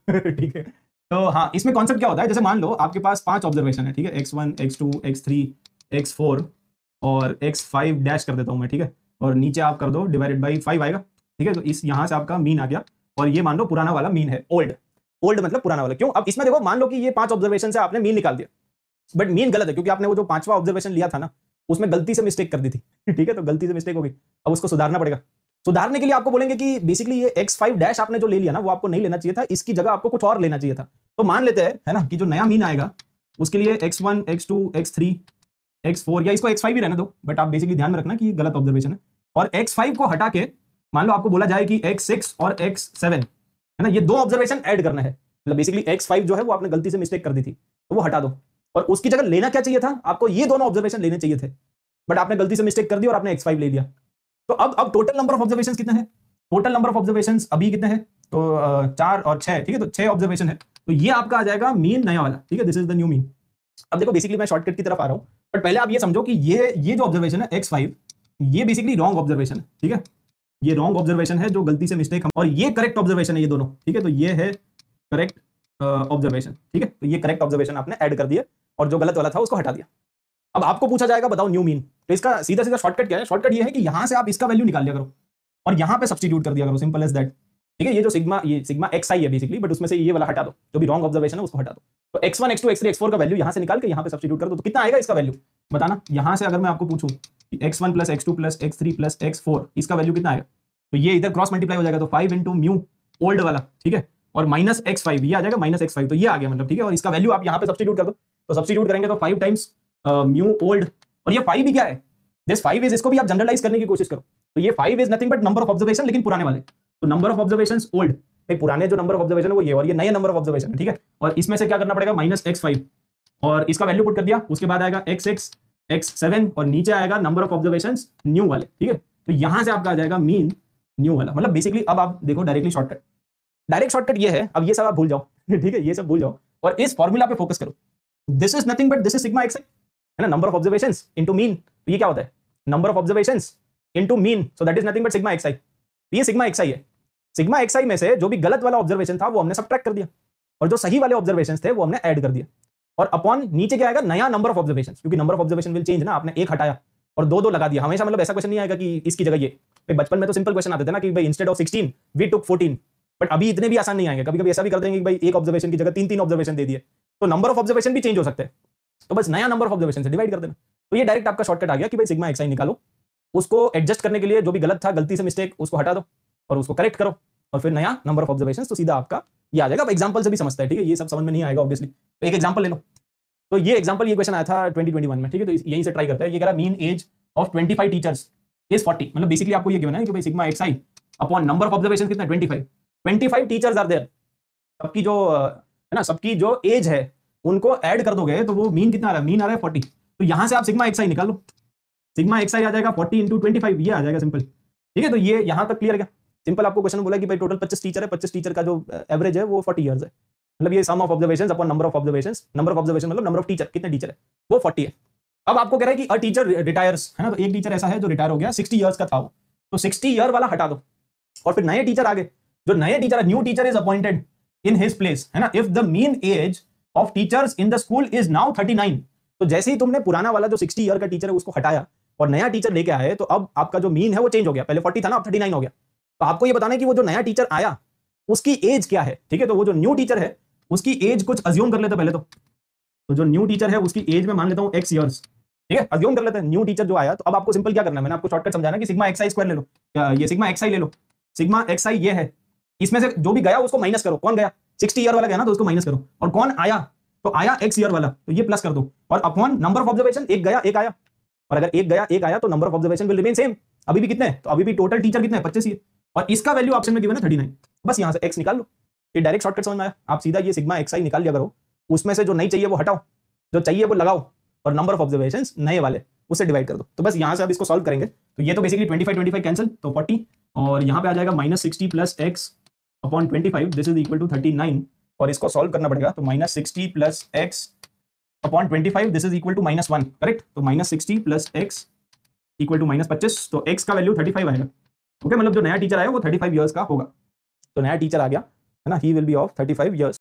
ठीक है। तो हाँ, इसमें कॉन्सेप्ट क्या होता है, जैसे मान लो आपके पास 5 ऑब्जर्वेशन है, ठीक है, x1 x2 x3 x4 और x5 डैश कर देता हूं मैं, ठीक है, और नीचे आप कर दो डिवाइडेड बाई 5 आएगा, ठीक है। तो इस यहां से आपका मीन आ गया, और ये मान लो पुराना वाला मीन है, ओल्ड। ओल्ड मतलब पुराना वाला, क्यों? अब इसमें देखो, मान लो कि ये 5 ऑब्जर्वेशन से आपने मीन निकाल दिया, बट मीन गलत है, क्योंकि आपने वो जो 5वां ऑब्जर्वेशन लिया था ना, उसमें गलती से मिस्टेक कर दी थी। ठीक है, तो गलती से मिस्टेक हो गई, अब उसको सुधारना पड़ेगा। सुधारने के लिए आपको बोलेंगे कि बेसिकली ये x5 डैश आपने जो ले लिया ना, वो आपको नहीं लेना चाहिए था, इसकी जगह आपको कुछ और लेना चाहिए था। तो मान लेते हैं, है ना, कि जो नया मीन आएगा उसके लिए x1 x2 x3 x4, या इसको x5 ही रहने दो, बट आप बेसिकली ध्यान में रखना कि गलत ऑब्जर्वेशन है। और x5 को हटा के मान लो आपको बोला जाए कि x6 और x7, है ना, ये 2 ऑब्जर्वेशन ऐड करना है। मतलब बेसिकली x5 जो है वो आपने गलती से मिस्टेक कर दी थी, तो वो हटा दो, और उसकी जगह लेना क्या चाहिए था आपको? ये दोनों ऑब्जर्वेशन लेने चाहिए थे, बट आपने गलती से मिस्टेक कर दी और आपने x5 ले लिया। तो अब टोटल नंबर ऑफ ऑब्जर्वेशंस कितने हैं? टोटल नंबर ऑफ ऑब्जर्वेशंस अभी कितने हैं? तो 4 और 6, ठीक है, तो 6 ऑब्जर्वेशन है, तो ये आपका आ जाएगा मीन नया वाला, ठीक है, this is the new mean. अब देखो बेसिकली मैं शॉर्टकट की तरफ आ रहा हूं, बट पहले आप ये समझो कि ये जो ऑब्जर्वेशन है x5, ये बेसिकली रॉन्ग ऑब्जर्वेशन है, ठीक है, ये रॉन्ग ऑब्जर्वेशन है, जो गलती से मिस्टेक हम, और ये करेक्ट ऑब्जर्वेशन है, ये दोनों, ठीक है, तो ये है करेक्ट ऑब्जर्वेशन, ठीक है, तो ये करेक्ट ऑब्जर्वेशन आपने ऐड कर दिया, और जो गलत वाला था उसको हटा दिया। अब आपको पूछा जाएगा बताओ न्यू मीन, तो इसका सीधा सीधा शॉर्टकट क्या है? शॉर्टकट ये है कि यहां से आप इसका वैल्यू निकाल लिया करो और यहां पे सब्स्टिट्यूट कर दिया करो, सिंपल एज दैट। ठीक है, ये जो सिग्मा xi है बेसिकली, बट उसमें से ये वाला हटा दो, जो भी रॉन्ग ऑब्जर्वेशन है उसको हटा दो। तो x1 x2 x3 x4 का वैल्यू यहां से निकाल के यहां पे सब्स्टिट्यूट कर दो, तो कितना आएगा इसका वैल्यू बताना। यहां से अगर मैं आपको पूछूं कि x1 plus x2 plus x3 plus x4, इसका वैल्यू कितना आएगा, तो ये इधर क्रॉस मल्टीप्लाई हो जाएगा, तो 5 इंटू म्यू ओल्ड वाला, ठीक है, और माइनस x5, ये आ जाएगा माइनस x5, तो ये आ गया मतलब, ठीक है, और इसका वैल्यू आप यहां पे सब्स्टिट्यूट कर दो, तो सब्स्टिट्यूट करेंगे तो 5 टाइम्स म्यू ओल्ड, और ये 5 भी क्या है, दिस 5 इज, इसको भी आप जनरलाइज करने की कोशिश करो, तो ये 5 is nothing but number of observation, लेकिन पुराने वाले, तो नंबर ऑफ ऑब्जर्वेशंस ओल्ड, पुराने जो नंबर ऑफ ऑब्जर्वेशन है वो ये, और ये नए नंबर ऑफ ऑब्जर्वेशन है, ठीक है, और इसमें से क्या करना पड़ेगा, माइनस x5, और इसका वैल्यू पुट कर दिया, उसके बाद आएगा x6 x7, और नीचे आएगा नंबर ऑफ ऑब्जर्वेशंस न्यू वाले, ठीक है, तो यहां से आपका आ जाएगा मीन न्यू वाला। मतलब बेसिकली अब आप देखो डायरेक्टली शॉर्टकट, डायरेक्ट शॉर्टकट ये है, अब ये सब आप भूल जाओ, ठीक है, ये सब भूल जाओ और इस फॉर्मूला पे फोकस करो। This is nothing but this is sigma xi, है ना, number of observations into mean, तो ये क्या होता है, number of observations into mean, so that is nothing but sigma xi। ये सिग्मा xi है, सिग्मा xi में से जो भी गलत वाला ऑब्जर्वेशन था वो हमने सबट्रैक्ट कर दिया, और जो सही वाले ऑब्जर्वेशंस थे वो हमने ऐड कर दिया, और अपॉन नीचे क्या आएगा, नया नंबर ऑफ ऑब्जर्वेशंस, क्योंकि number of observation will change ना, आपने एक हटाया और दो लगा दिया हमेशा। मतलब ऐसा क्वेश्चन नहीं आएगा कि इसकी जगह ये, भाई बचपन में तो सिंपल क्वेश्चन आते थे ना कि भाई instead of 16 we took 14, but अभी इतने भी आसान नहीं आएंगे, कभी कभी ऐसा भी कर देंगे कि भाई एक ऑब्जर्वेशन की जगह 3 ऑब्जर्वेशन दे दिए, तो नंबर ऑफ ऑब्जर्वेशन भी चेंज हो सकते हैं, तो बस नया नंबर ऑफ ऑब्जर्वेशन से डिवाइड कर देना। तो ये डायरेक्ट आपका शॉर्टकट आ गया कि भाई सिग्मा xi निकालो, उसको एडजस्ट करने के लिए जो भी गलत था, गलती से मिस्टेक, उसको हटा दो और उसको करेक्ट करो, और फिर नया नंबर ऑफ ऑब्जर्वेशन, तो सीधा आपका ये आ जाएगा। अब एग्जांपल से भी समझता है, ठीक है, ये सब समझ में नहीं आएगा ऑब्वियसली, तो एक एग्जांपल ले लो। तो ये एग्जांपल, ये क्वेश्चन आया था 2021 में, ठीक है, तो यहीं से ट्राई करते हैं। ये कह रहा mean age of 25 teachers is 40, मतलब बेसिकली आपको ये गिवन है कि भाई sigma xi upon number of observation कितना, 25 टीचर्स आर देयर, सबकी जो है ना, सबकी जो एज है उनको ऐड कर दोगे तो वो मीन कितना आ रहा है, मीन आ रहा है 40, तो यहां से आप सिग्मा xi निकाल लो, सिग्मा xi आ जाएगा 40 इंटू 25, ये आ जाएगा सिंपल, ठीक है, तो ये यहां तक क्लियर है क्या? सिंपल आपको क्वेश्चन बोला कि भाई टोटल 25 टीचर है, 25 टीचर का जो एवरेज है वो 40 इयर्स है, मतलब ये sum of observations upon number of observations, number of observation मतलब नंबर ऑफ टीचर, कितने टीचर है वो 40 है। अब आपको कह रहा है कि अ टीचर रिटायर्स, है ना, तो एक टीचर ऐसा है जो रिटायर हो गया, 60 इयर्स का था वो, तो 60 ईयर वाला हटा दो, और फिर नए टीचर आ गए, जो नए teacher, new teacher is appointed in his place, है ना, if the mean age of teachers in the school is now 39, तो जैसे ही तुमने पुराना वाला जो 60 ईयर का टीचर है उसको हटाया और नया टीचर लेके आए, तो अब आपका जो मीन है वो चेंज हो गया, पहले 40 था ना, अब 39 हो गया। तो आपको ये बताना है कि वो जो नया टीचर आया उसकी एज क्या है, ठीक है, तो वो जो न्यू टीचर है उसकी एज कुछ अज्यूम कर लेते पहले, तो जो न्यू टीचर है उसकी एज में मान लेता हूं x इयर्स, ठीक है, अज्यूम कर लेते हैं न्यू टीचर जो आया। तो अब आपको सिंपल क्या करना है, मैंने आपको शॉर्टकट समझाना कि सिग्मा xi स्क्वायर ले लो, ये सिग्मा xi ले लो, सिग्मा xi ये है, इसमें से जो भी गया उसको माइनस करो, कौन गया, 60 ईयर वाला गया ना, तो उसको माइनस करो, और कौन आया, तो आया x ईयर वाला, तो ये प्लस कर दो, और अपॉन नंबर ऑफ ऑब्जर्वेशन, एक गया एक आया, और अगर एक गया एक आया तो number of observation will remain same, अभी भी कितने हैं, तो अभी भी टोटल टीचर कितने हैं, 25 ही है, और इसका वैल्यू ऑप्शन में गिवन है 39, बस यहां से x निकाल लो, ये डायरेक्ट शॉर्टकट समझ में आया। आप सीधा ये सिग्मा xi निकाल लिया करो, उसमें से जो नहीं चाहिए वो हटाओ, जो चाहिए वो लगाओ, और नंबर ऑफ ऑब्जर्वेशंस नए वाले उससे डिवाइड कर दो, तो बस यहां से अब इसको सॉल्व करेंगे। तो ये तो बेसिकली 25 कैंसिल, तो 40, और यहां पे आ जाएगा -60 plus x upon 25, this is equal to 39, और इसको सॉल्व करना पड़ेगा, तो -60 plus x upon 25, this is equal to -1, correct, तो -60 प्लस x इक्वल टू -25, तो x का वैल्यू 35 आएगा, ओके, मतलब जो नया टीचर आया वो 35 ईयर्स का होगा, तो नया टीचर आ गया, है ना, he will be of 35 years.